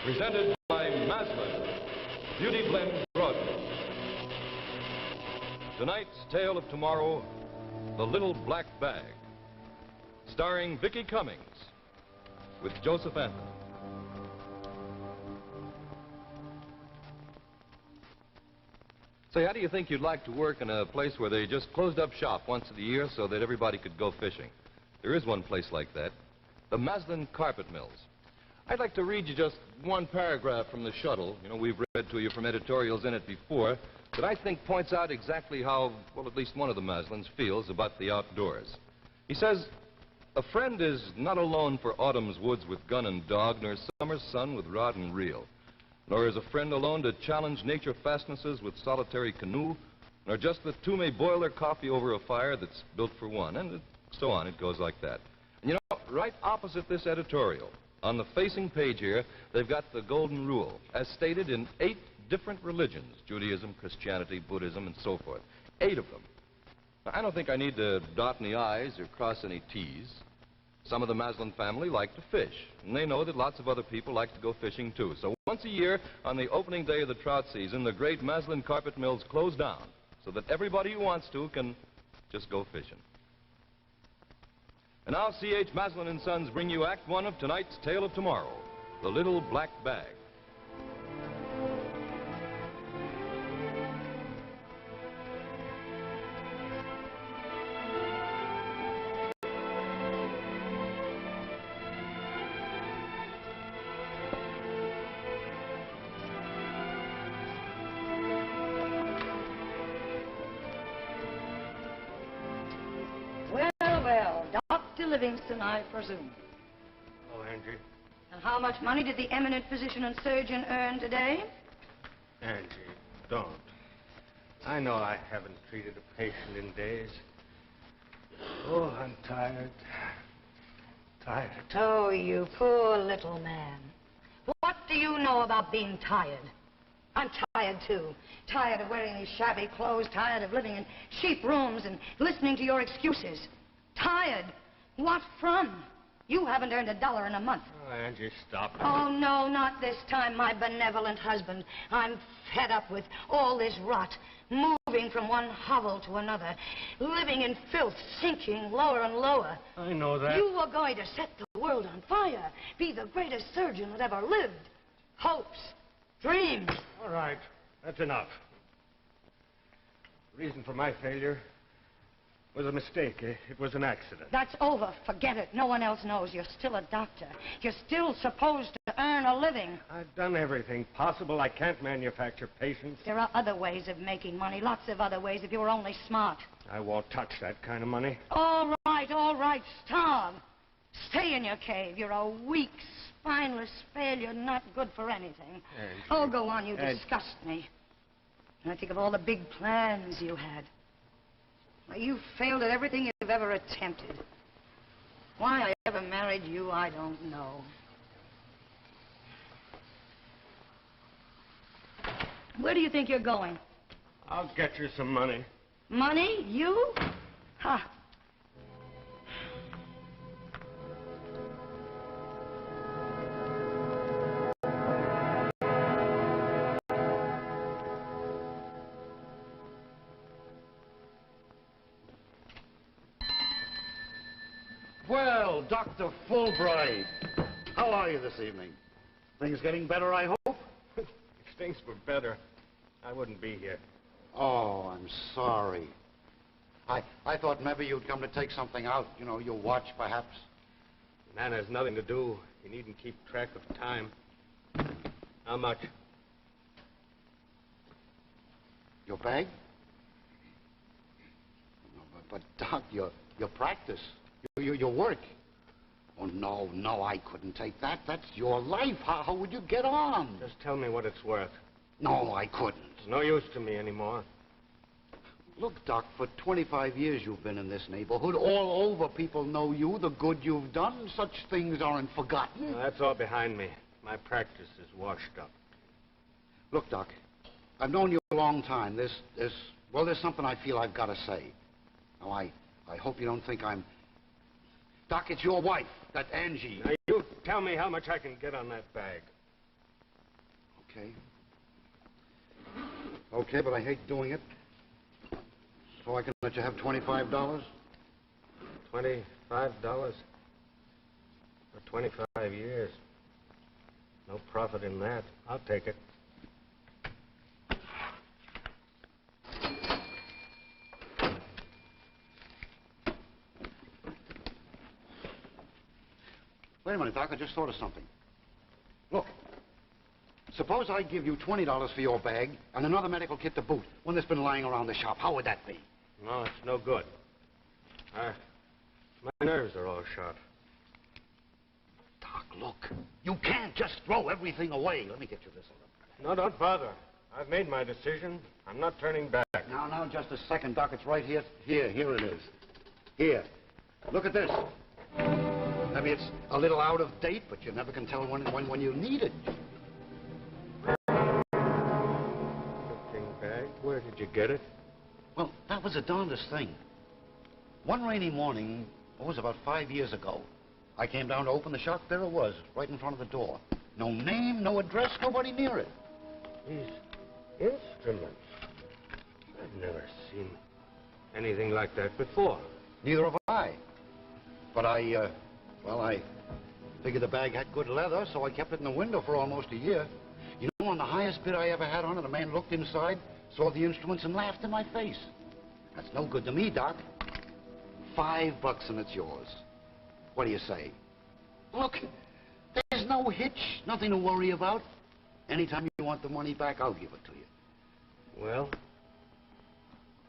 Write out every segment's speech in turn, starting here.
Presented by Maslin, Beauty Blend Broadway. Tonight's Tale of Tomorrow, The Little Black Bag, starring Vicki Cummings, with Joseph Anthony. Say, how do you think you'd like to work in a place where they just closed up shop once a year so that everybody could go fishing? There is one place like that, the Maslin Carpet Mills. I'd like to read you just one paragraph from the Shuttle. You know, we've read to you from editorials in it before, that I think points out exactly how, well, at least one of the Maslins feels about the outdoors. He says, "A friend is not alone for autumn's woods with gun and dog, nor summer's sun with rod and reel. Nor is a friend alone to challenge nature fastnesses with solitary canoe, nor just that two may boil their coffee over a fire that's built for one," and so on. It goes like that. And you know, right opposite this editorial, on the facing page here, they've got the golden rule, as stated in 8 different religions: Judaism, Christianity, Buddhism, and so forth. 8 of them. Now, I don't think I need to dot any I's or cross any T's. Some of the Maslin family like to fish, and they know that lots of other people like to go fishing too. So once a year, on the opening day of the trout season, the great Maslin Carpet Mills close down so that everybody who wants to can just go fishing. And now C.H. Maslin & Sons bring you Act 1 of tonight's Tale of Tomorrow, The Little Black Bag. Livingston, I presume. Oh, Angie. And how much money did the eminent physician and surgeon earn today? Angie, don't. I know I haven't treated a patient in days. Oh, I'm tired. Tired. Oh, you poor little man. What do you know about being tired? I'm tired, too. Tired of wearing these shabby clothes, tired of living in cheap rooms and listening to your excuses. Tired. What from? You haven't earned $1 in a month. Oh, Angie, stop it. Oh, no, not this time, my benevolent husband. I'm fed up with all this rot, moving from one hovel to another, living in filth, sinking lower and lower. I know that. You were going to set the world on fire, be the greatest surgeon that ever lived. Hopes, dreams. All right, that's enough. The reason for my failure was a mistake. It was an accident. That's over. Forget it. No one else knows. You're still a doctor. You're still supposed to earn a living. I've done everything possible. I can't manufacture patients. There are other ways of making money. Lots of other ways if you were only smart. I won't touch that kind of money. All right. Starve. Stay in your cave. You're a weak, spineless failure, not good for anything. Angie. Oh, go on. You disgust me. And I think of all the big plans you had. You failed at everything you've ever attempted. Why I ever married you, I don't know. Where do you think you're going? I'll get you some money. Money? You? Ha. Well, Dr. Fulbright, how are you this evening? Things getting better, I hope? If things were better, I wouldn't be here. Oh, I'm sorry. I thought maybe you'd come to take something out. You know, your watch, perhaps. A man has nothing to do. You needn't keep track of time. How much? Your bag? But Doc, your practice. Your work. Oh, no, I couldn't take that. That's your life. How would you get on? Just tell me what it's worth. No, I couldn't. It's no use to me anymore. Look, Doc, for 25 years you've been in this neighborhood. All over people know you, the good you've done. Such things aren't forgotten. Now, that's all behind me. My practice is washed up. Look, Doc, I've known you a long time. There's something I feel I've got to say. Now, I hope you don't think I'm... Doc, it's your wife, that Angie. Now, you tell me how much I can get on that bag. Okay. Okay, but I hate doing it. So I can let you have $25? $25 for 25 years. No profit in that. I'll take it. Wait a minute, Doc. I just thought of something. Look. Suppose I give you $20 for your bag and another medical kit to boot, one that's been lying around the shop. How would that be? No, it's no good. My nerves are all shot. Doc, look. You can't just throw everything away. Let me get you this. No, don't bother. I've made my decision. I'm not turning back. Now, just a second, Doc. It's right here. Here it is. Here. Look at this. I mean, it's a little out of date, but you never can tell when you need it. Bag? Where did you get it? Well, that was the darndest thing. One rainy morning, what was about 5 years ago, I came down to open the shop. There it was, right in front of the door. No name, no address, nobody near it. These instruments. I've never seen anything like that before. Neither have I. But I figured the bag had good leather, so I kept it in the window for almost a year. You know, on the highest bid I ever had on it, a man looked inside, saw the instruments, and laughed in my face. That's no good to me, Doc. $5 and it's yours. What do you say? Look, there's no hitch, nothing to worry about. Anytime you want the money back, I'll give it to you. Well,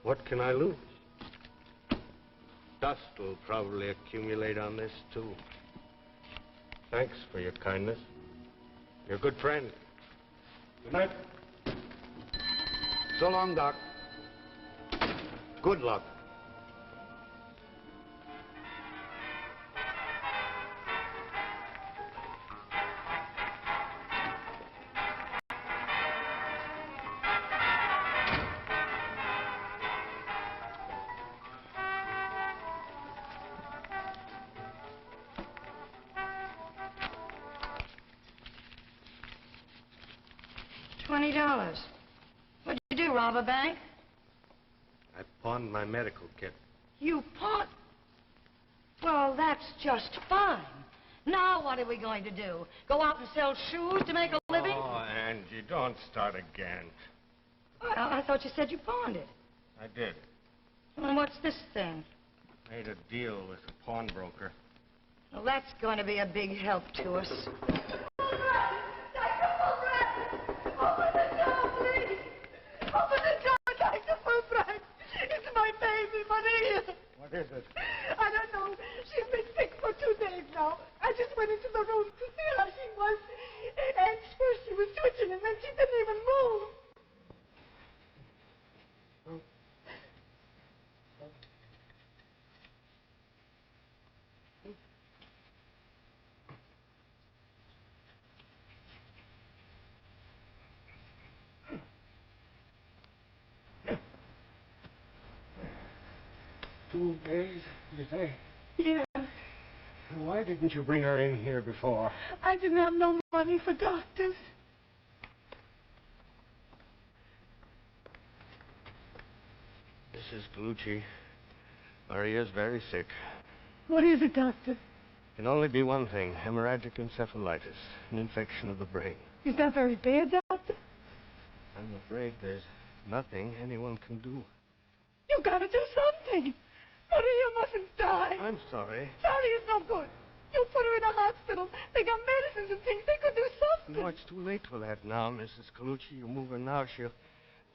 what can I lose? Dust will probably accumulate on this, too. Thanks for your kindness. You're a good friend. Good night. So long, Doc. Good luck. $20. What'd you do, rob a bank? I pawned my medical kit. You pawned? Well, that's just fine. Now what are we going to do? Go out and sell shoes to make a living? Oh, Angie, don't start again. Well, I thought you said you pawned it. I did. Well, what's this thing? Made a deal with a pawnbroker. Well, that's going to be a big help to us. What is it? I don't know. She's been sick for 2 days now. I just went into the room to see how she was. And first she was twitching, and then she didn't even move. Two days, you say? Yeah. Why didn't you bring her in here before? I didn't have no money for doctors. Mrs. Gallucci, Maria's very sick. What is it, doctor? Can only be one thing, hemorrhagic encephalitis, an infection of the brain. Is that very bad, doctor? I'm afraid there's nothing anyone can do. You gotta do something. Maria mustn't die. I'm sorry. Sorry is no good. You put her in a hospital. They got medicines and things. They could do something. No, it's too late for that now, Mrs. Gallucci. You move her now, she'll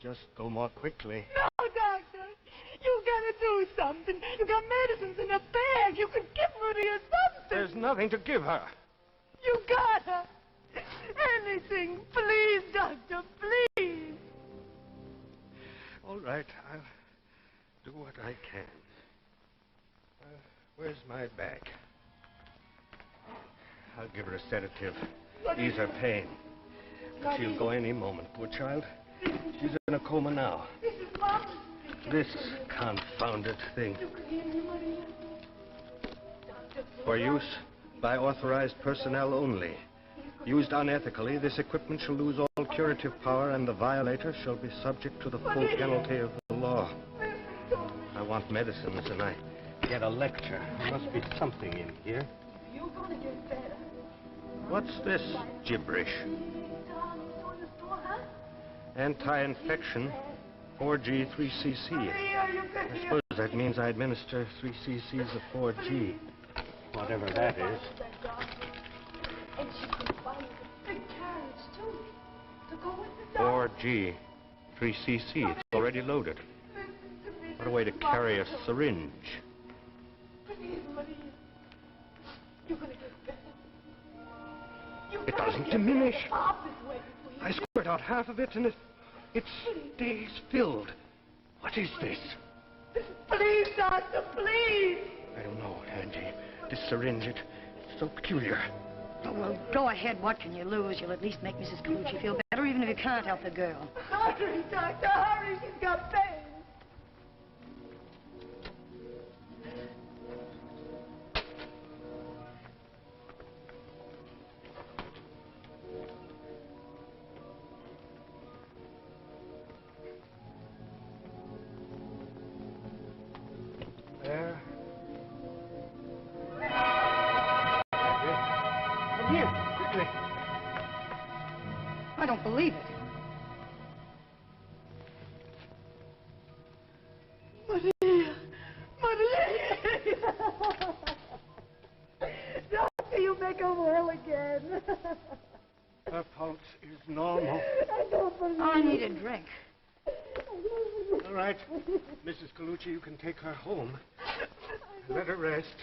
just go more quickly. No, doctor. You gotta do something. You got medicines in a bag. You could give Maria something. There's nothing to give her. You gotta. Anything. Please, doctor. Please. All right, I'll do what I can. Where's my bag? I'll give her a sedative. Ease her pain. She'll go any moment, poor child. She's in a coma now. This is Mama's speaking. This confounded thing. You can hear me, Maria. Doctor, For use by authorized personnel only. Used unethically, this equipment shall lose all full curative power, and the violator shall be subject to the full penalty of the law. I want medicines, and I get a lecture. There must be something in here. You're gonna get better. What's this gibberish? Anti-infection, 4G, 3cc. I suppose that means I administer 3 cc's of 4G. Whatever that is. And she can buy you a big carriage, too, to go with the 4G, 3cc. It's already loaded. What a way to carry a syringe. Please, Maria. You're gonna get better. It doesn't diminish. I squirt out half of it, and it stays filled. What is this? Please, doctor, please. I don't know, Angie. This syringe, it's so peculiar. Oh, well, go ahead. What can you lose? You'll at least make Mrs. Colucci feel better, even if you can't help the girl. Hurry, doctor, hurry. She's got pain. There. Come here, quickly. I don't believe it. Maria! Maria! Doctor, you make her well again. Her pulse is normal. I don't believe I need a drink. All right. Mrs. Colucci, you can take her home. Let her rest.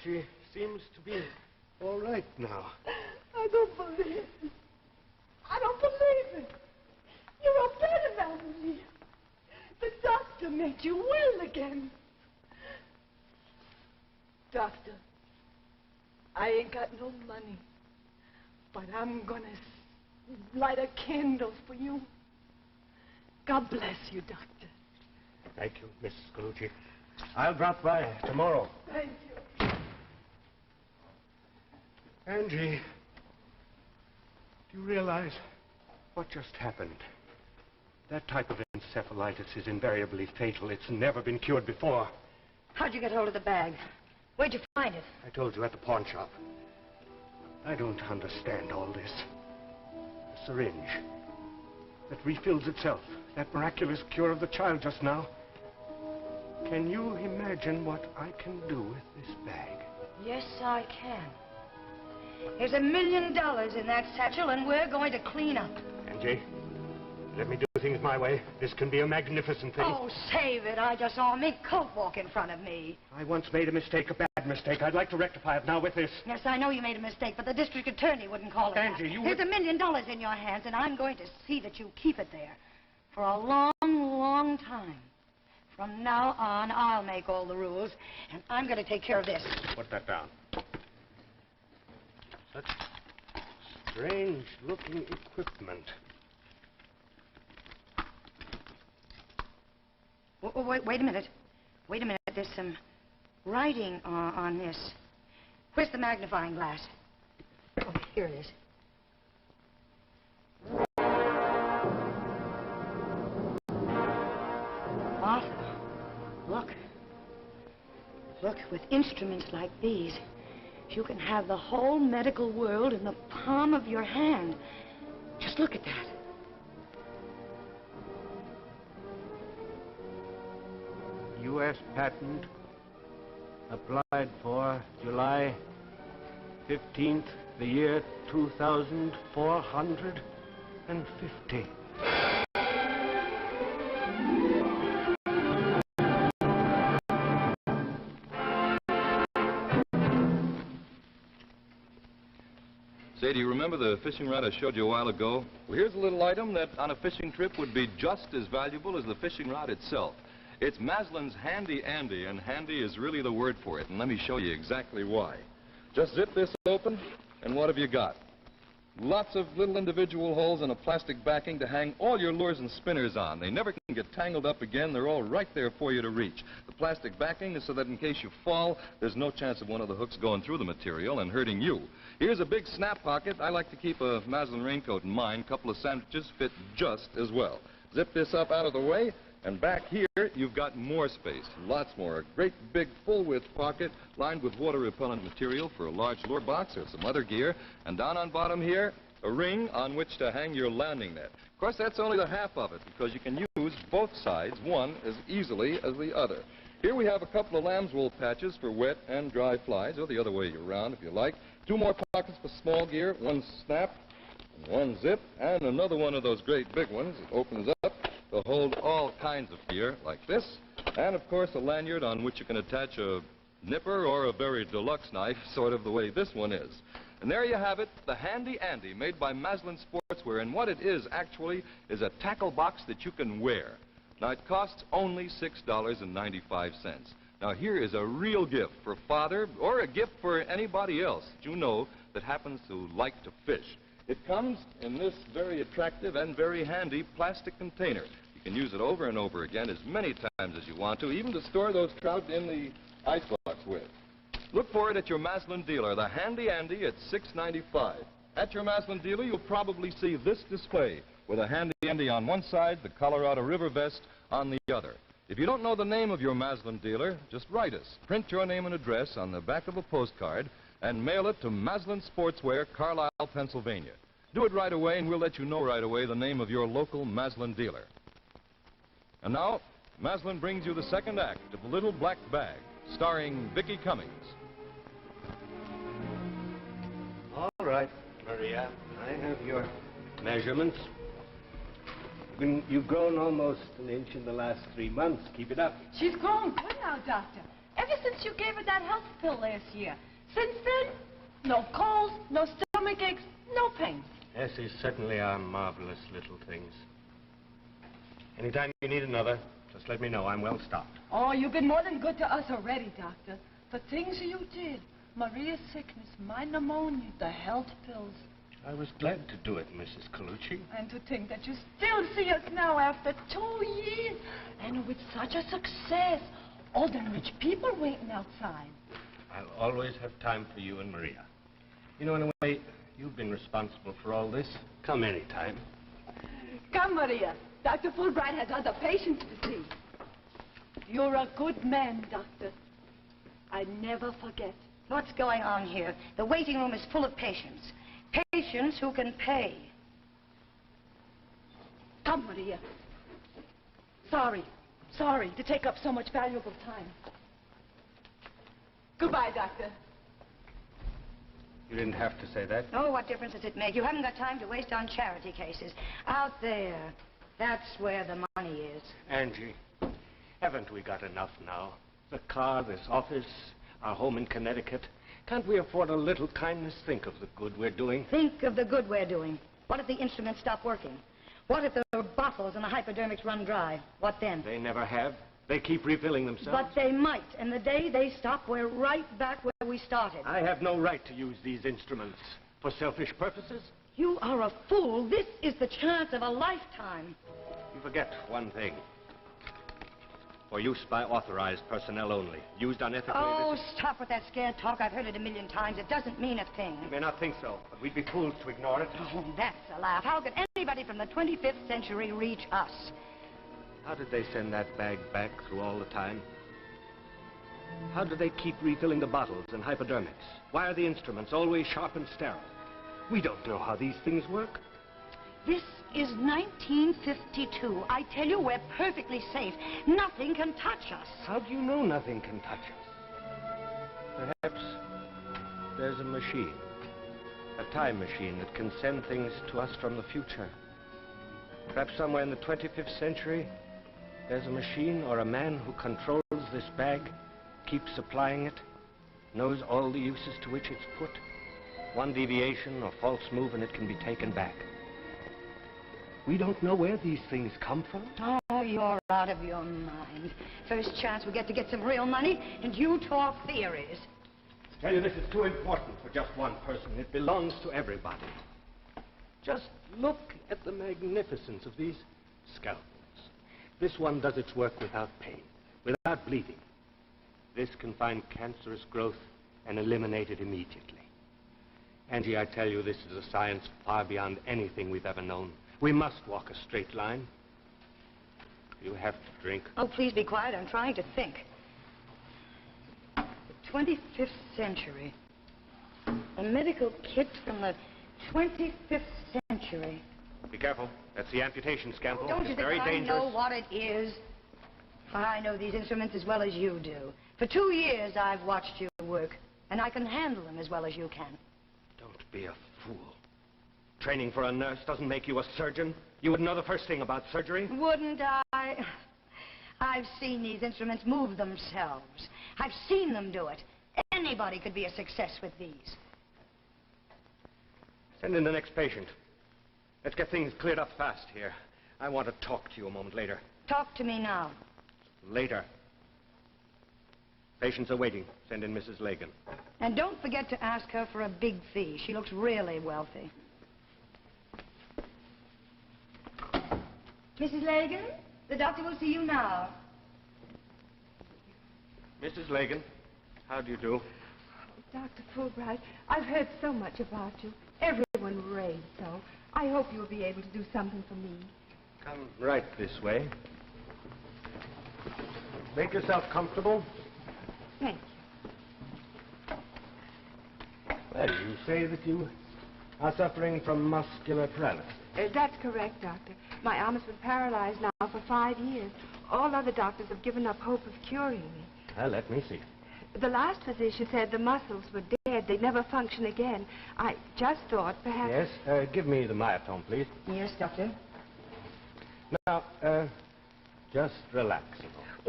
She seems to be all right now. I don't believe it. I don't believe it. You're a better man than me. The doctor made you well again. Doctor, I ain't got no money, but I'm gonna light a candle for you. God bless you, Doctor. Thank you, Mrs. Colucci. I'll drop by tomorrow. Thank you. Angie, do you realize what just happened? That type of encephalitis is invariably fatal. It's never been cured before. How'd you get hold of the bag? Where'd you find it? I told you at the pawn shop. I don't understand all this. A syringe that refills itself. That miraculous cure of the child just now. Can you imagine what I can do with this bag? Yes, I can. There's $1 million in that satchel, and we're going to clean up. Angie, let me do things my way. This can be a magnificent thing. Oh, save it. I just saw a mink coat walk in front of me. I once made a mistake, a bad mistake. I'd like to rectify it now with this. Yes, I know you made a mistake, but the district attorney wouldn't call it Angie, that. you There's would... $1 million in your hands, and I'm going to see that you keep it there for a long, long time. From now on, I'll make all the rules, and I'm going to take care of this. Put that down. Such strange-looking equipment. Oh, wait a minute. Wait a minute. There's some writing on this. Where's the magnifying glass? Oh, here it is. Arthur, look. Look, with instruments like these, you can have the whole medical world in the palm of your hand. Just look at that. U.S. patent applied for July 15th, the year 2450. Say, do you remember the fishing rod I showed you a while ago? Well, here's a little item that on a fishing trip would be just as valuable as the fishing rod itself. It's Maslin's Handy Andy, and handy is really the word for it, and let me show you exactly why. Just zip this open, and what have you got? Lots of little individual holes and a plastic backing to hang all your lures and spinners on. They never can get tangled up again. They're all right there for you to reach. The plastic backing is so that in case you fall, there's no chance of one of the hooks going through the material and hurting you. Here's a big snap pocket. I like to keep a muslin raincoat in mine. A couple of sandwiches fit just as well. Zip this up out of the way, and back here, you've got more space, lots more. A great big full-width pocket lined with water-repellent material for a large lure box or some other gear. And down on bottom here, a ring on which to hang your landing net. Of course, that's only the half of it, because you can use both sides, one as easily as the other. Here we have a couple of lamb's wool patches for wet and dry flies, or the other way around if you like. Two more pockets for small gear, one snap, one zip, and another one of those great big ones that opens up to hold all kinds of gear like this. And, of course, a lanyard on which you can attach a nipper or a very deluxe knife, sort of the way this one is. And there you have it, the Handy Andy, made by Maslin Sportswear. And what it is, actually, is a tackle box that you can wear. Now, it costs only $6.95. Now, here is a real gift for Father, or a gift for anybody else that you know that happens to like to fish. It comes in this very attractive and very handy plastic container. You can use it over and over again as many times as you want to, even to store those trout in the icebox with. Look for it at your Maslin dealer, the Handy Andy at $6.95. At your Maslin dealer, you'll probably see this display with a Handy Andy on one side, the Colorado River vest on the other. If you don't know the name of your Maslin dealer, just write us. Print your name and address on the back of a postcard and mail it to Maslin Sportswear, Carlisle, Pennsylvania. Do it right away, and we'll let you know right away the name of your local Maslin dealer. And now, Maslin brings you the second act of The Little Black Bag, starring Vicki Cummings. All right, Maria. I have your measurements. You've grown almost an inch in the last 3 months. Keep it up. She's grown good now, Doctor. Ever since you gave her that health pill last year. Since then, no colds, no stomach aches, no pain. Yes, these certainly are marvelous little things. Anytime you need another, just let me know. I'm well stocked. Oh, you've been more than good to us already, Doctor. The things you did. Maria's sickness, my pneumonia, the health pills. I was glad to do it, Mrs. Colucci. And to think that you still see us now after 2 years. And with such a success. All the rich people waiting outside. I'll always have time for you and Maria. You know, in a way, you've been responsible for all this. Come anytime. Come, Maria. Dr. Fulbright has other patients to see. You're a good man, Doctor. I never forget. What's going on here? The waiting room is full of patients. Patients who can pay. Come, Maria. Sorry to take up so much valuable time. Goodbye, Doctor. You didn't have to say that. Oh, what difference does it make? You haven't got time to waste on charity cases. Out there, that's where the money is. Angie, haven't we got enough now? The car, this office, our home in Connecticut. Can't we afford a little kindness? Think of the good we're doing. Think of the good we're doing. What if the instruments stop working? What if the bottles and the hypodermics run dry? What then? They never have. They keep refilling themselves. But they might, and the day they stop, we're right back where we started. I have no right to use these instruments for selfish purposes. You are a fool. This is the chance of a lifetime. You forget one thing. For use by authorized personnel only. Used unethically... Oh, stop with that scared talk. I've heard it 1,000,000 times. It doesn't mean a thing. You may not think so, but we'd be fools to ignore it. Oh, that's a laugh. How could anybody from the 25th century reach us? How did they send that bag back through all the time? How do they keep refilling the bottles and hypodermics? Why are the instruments always sharp and sterile? We don't know how these things work. This is 1952. I tell you, we're perfectly safe. Nothing can touch us. How do you know nothing can touch us? Perhaps there's a machine. A time machine that can send things to us from the future. Perhaps somewhere in the 25th century, there's a machine or a man who controls this bag, keeps supplying it, knows all the uses to which it's put. One deviation or false move and it can be taken back. We don't know where these things come from. Oh, you're out of your mind. First chance we get to get some real money, and you talk theories. I tell you, this is too important for just one person. It belongs to everybody. Just look at the magnificence of these scalpels. This one does its work without pain, without bleeding. This can find cancerous growth and eliminate it immediately. Angie, I tell you, this is a science far beyond anything we've ever known. We must walk a straight line. You have to drink. Oh, please be quiet. I'm trying to think. The 25th century. A medical kit from the 25th century. Be careful. That's the amputation scalpel. Don't you It's think very I dangerous. know what it is? I know these instruments as well as you do. For 2 years, I've watched you work, and I can handle them as well as you can. Don't be a fool. Training for a nurse doesn't make you a surgeon. You would know the first thing about surgery. Wouldn't I? I've seen these instruments move themselves. I've seen them do it. Anybody could be a success with these. Send in the next patient. Let's get things cleared up fast here. I want to talk to you a moment later. Talk to me now. Later. Patients are waiting. Send in Mrs. Lagan. And don't forget to ask her for a big fee. She looks really wealthy. Mrs. Lagan, the doctor will see you now. Mrs. Lagan, how do you do? Dr. Fulbright, I've heard so much about you. Everyone raves so. I hope you'll be able to do something for me. Come right this way. Make yourself comfortable. Thank you. Well, you say that you are suffering from muscular paralysis. That's correct, Doctor. My arm has been paralyzed now for 5 years. All other doctors have given up hope of curing me. Well, let me see. The last physician said the muscles were dead. They'd never function again. I just thought perhaps... Yes, give me the myotome, please. Yes, doctor. Now, just relax a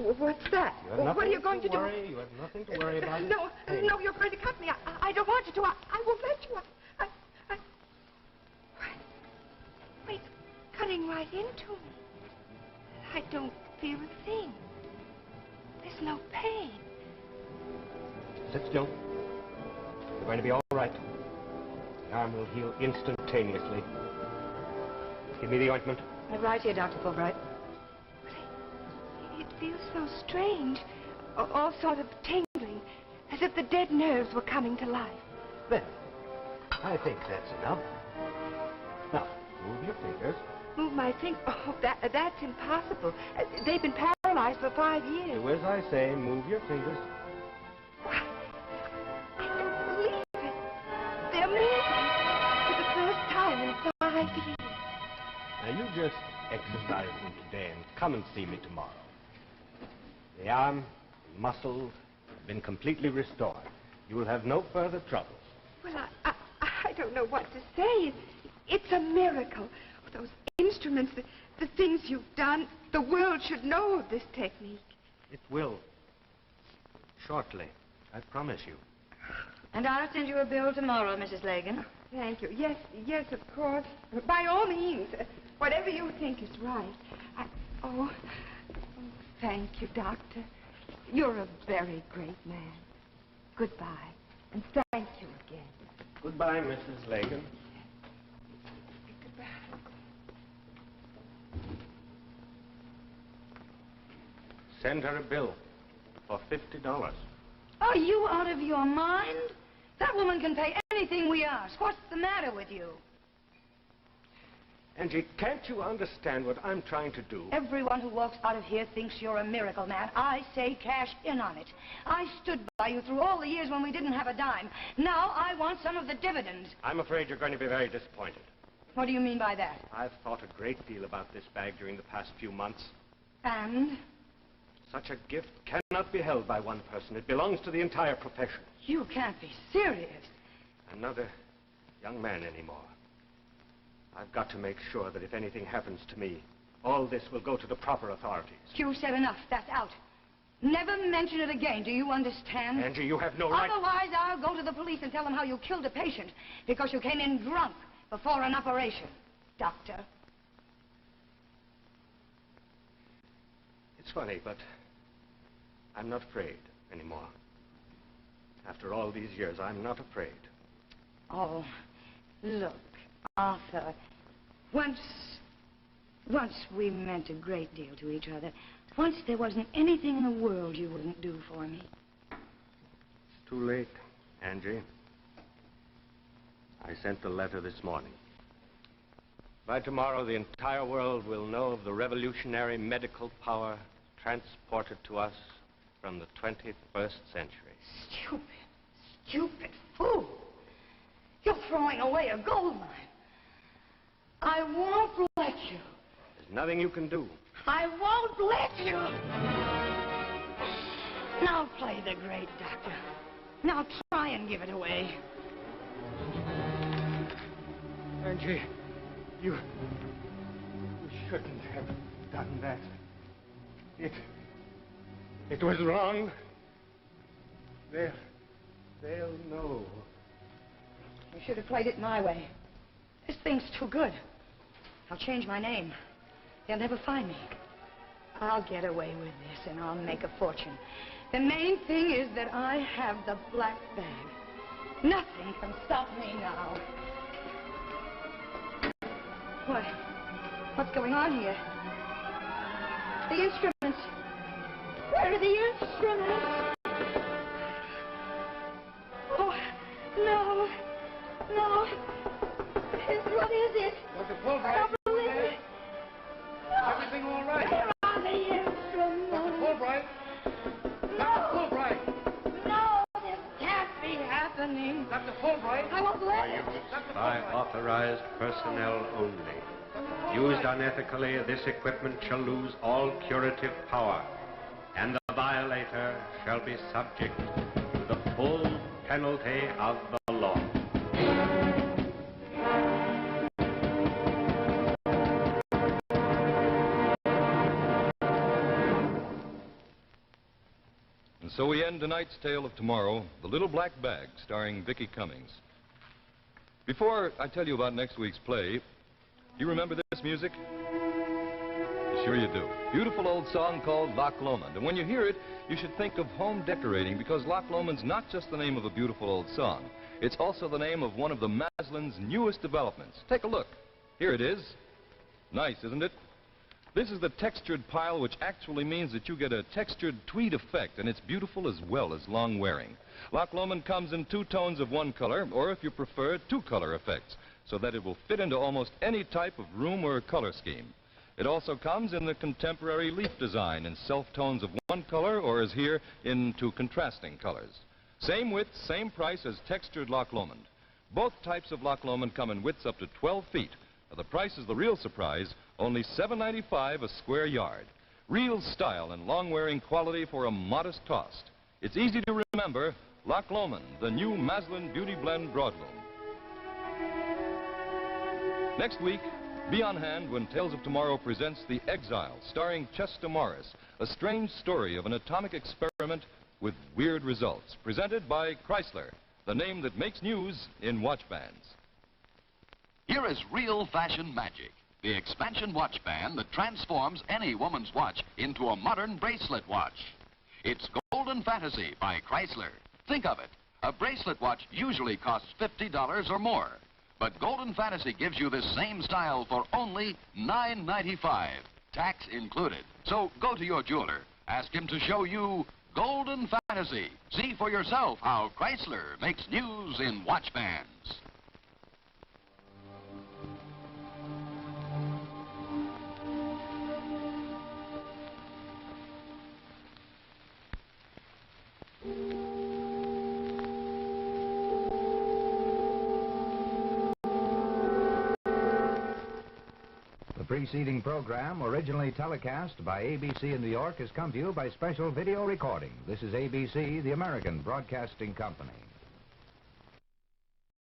moment. What's that? You have What are you nothing going to do? worry. You have nothing to worry about. No, Hey. no, you're going to cut me. I don't want you to. I won't let you. Wait, cutting right into me. I don't feel a thing. There's no pain. Sit still. You're going to be all right. The arm will heal instantaneously. Give me the ointment. Right here, Dr. Fulbright. It feels so strange. All sort of tingling. As if the dead nerves were coming to life. There. I think that's enough. Now, move your fingers. Move my finger. Oh, that's impossible. They've been paralyzed for 5 years. Do as I say. Move your fingers. I don't believe it. They're moving for the first time in 5 years. Now, you just exercise them today and come and see me tomorrow. The arm, the muscles have been completely restored. You will have no further troubles. Well, I don't know what to say. It's a miracle. Those instruments, the things you've done, the world should know of this technique. It will. Shortly. I promise you. And I'll send you a bill tomorrow, Mrs. Lagan. Thank you. Yes, of course. By all means. Whatever you think is right. Thank you, Doctor. You're a very great man. Goodbye. And thank you again. Goodbye, Mrs. Lagan. Goodbye. Send her a bill for $50. Are you out of your mind? That woman can pay anything we ask. What's the matter with you? Angie, can't you understand what I'm trying to do? Everyone who walks out of here thinks you're a miracle man. I say cash in on it. I stood by you through all the years when we didn't have a dime. Now I want some of the dividends. I'm afraid you're going to be very disappointed. What do you mean by that? I've thought a great deal about this bag during the past few months. And? Such a gift cannot be held by one person. It belongs to the entire profession. You can't be serious. I'm not a young man anymore. I've got to make sure that if anything happens to me, all this will go to the proper authorities. You said enough. That's out. Never mention it again. Do you understand? Angie, you have no right... Otherwise, I'll go to the police and tell them how you killed a patient because you came in drunk before an operation. Doctor. It's funny, but I'm not afraid anymore. After all these years, I'm not afraid. Oh, look. Arthur, once we meant a great deal to each other. Once there wasn't anything in the world you wouldn't do for me. It's too late, Angie. I sent the letter this morning. By tomorrow, the entire world will know of the revolutionary medical power transported to us from the 21st century. Stupid fool. You're throwing away a gold mine. I won't let you. There's nothing you can do. I won't let you. Now play the great doctor. Now try and give it away. Angie, you shouldn't have done that. It was wrong. They'll know. You should have played it my way. This thing's too good. I'll change my name. They'll never find me. I'll get away with this, and I'll make a fortune. The main thing is that I have the black bag. Nothing can stop me now. What? What's going on here? The instruments. Where are the instruments? Oh, no. No. What is it? Dr. Fulbright. I don't believe it. No. Everything all right? Where are the instruments? Dr. Fulbright. No. Dr. Fulbright. No, this can't be happening. Dr. Fulbright. I won't let it. By authorized personnel only. Used unethically, this equipment shall lose all curative power, and the violator shall be subject to the full penalty of the law. And so we end tonight's tale of tomorrow, The Little Black Bag, starring Vicki Cummings. Before I tell you about next week's play, you remember this music? Sure you do. Beautiful old song called Loch Lomond. And when you hear it, you should think of home decorating, because Loch Lomond's not just the name of a beautiful old song. It's also the name of one of the Maslin's newest developments. Take a look. Here it is. Nice, isn't it? This is the textured pile, which actually means that you get a textured tweed effect, and it's beautiful as well as long-wearing. Loch Lomond comes in 2 tones of one color, or if you prefer, 2 color effects, so that it will fit into almost any type of room or color scheme. It also comes in the contemporary leaf design in self-tones of one color, or as here, in 2 contrasting colors. Same width, same price as textured Loch Lomond. Both types of Loch Lomond come in widths up to 12 feet. Now, the price is the real surprise, only $7.95 a square yard. Real style and long-wearing quality for a modest cost. It's easy to remember, Loch Lomond, the new Maslin Beauty Blend Broadloom. Next week, be on hand when Tales of Tomorrow presents The Exile, starring Chester Morris, a strange story of an atomic experiment with weird results. Presented by Chrysler, the name that makes news in watch bands. Here is real fashion magic. The expansion watch band that transforms any woman's watch into a modern bracelet watch. It's Golden Fantasy by Chrysler. Think of it. A bracelet watch usually costs $50 or more. But Golden Fantasy gives you this same style for only $9.95, tax included. So go to your jeweler, ask him to show you Golden Fantasy. See for yourself how Chrysler makes news in watch bands. The preceding program, originally telecast by ABC in New York, has come to you by special video recording. This is ABC, the American Broadcasting Company.